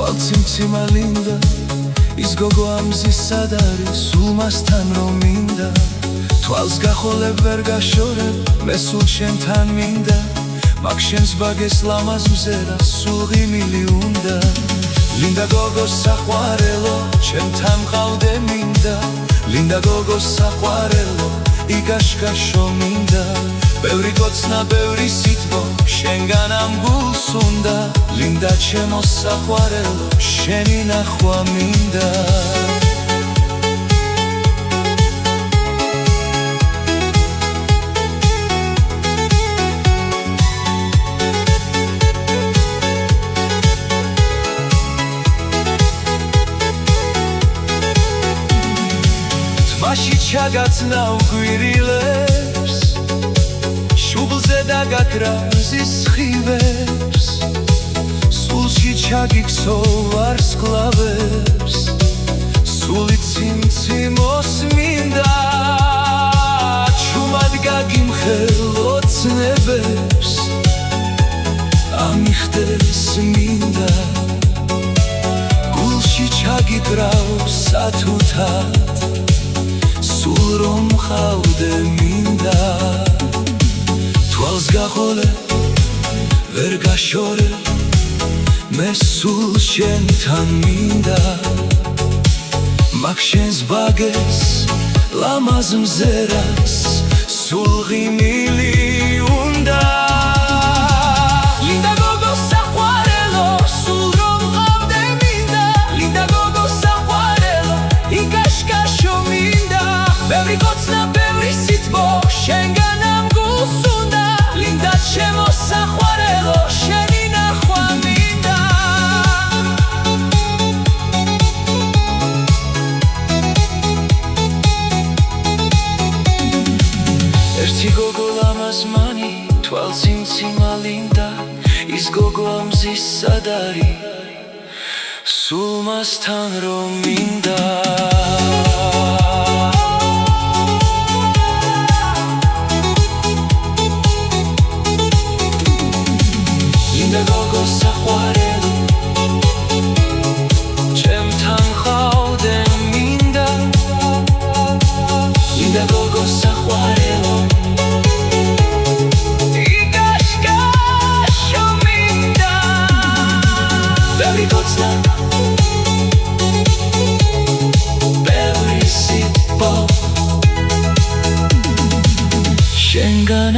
თვალციმციმა ლინდა ის გოგო ამზის სად არის სულ მასთან რომ მინდა თვალს გახოლებ ვერ გაშორებ მე სულ შენთან მინდა მაგ შენს ბაგეს ლამაზ მზერა სულ ღიმილი უნდა ლინდა გოგო საყვარელო ჩემთან მყავდე მინდა ლინდა გოგო საყვარელო იგაშკაშო მინდა ბევრი კოცნა ბევრი სითბო შენგან ამ გულს უნდა ლინდა ჩემო საყვარელო შენი ნახვა მინდა თმაში ჩაგაცნა უგვირილებს შუბლზე დაგაკრავს ის ხივებს სულში ჩაგიქცო ვარსკვლავებს სული ციმციმოს მინდა ჩუმად გაგიმხელო ცნებებს ამიხდეს მინდა გულში ჩაგიკრავს სათუთად სულ რომ მყავდე მინდა თვალს გახოლე ვერ გაშორე მე სულ შენთან მინდა მაგ შენს ბაგეს ლამაზ მზერას სულ ღიმილი უნდა ლინდა გოგო საყვარელო სულ რომ მყავდე მინდა ლინდა გოგო საყვარელო იგაშკაშო მინდა ბევრი კოცნა ბევრი სითბო შენგან ამ გულს უნდა ლინდა ჩემო საყვარელო შენი ნახვა მინდა ერთი გოგო ლამაზმანი თვალციმციმა ლინდა ის გოგო ამზის სად არის სულ მასთან რომ მინდა ლინდა გოგო საყვარელო ჩემთან მყავდე მინდა ლინდა გოგო საყვარელო იგაშკაშო მინდა ბევრი კოცნა ბევრი სითბო შენგან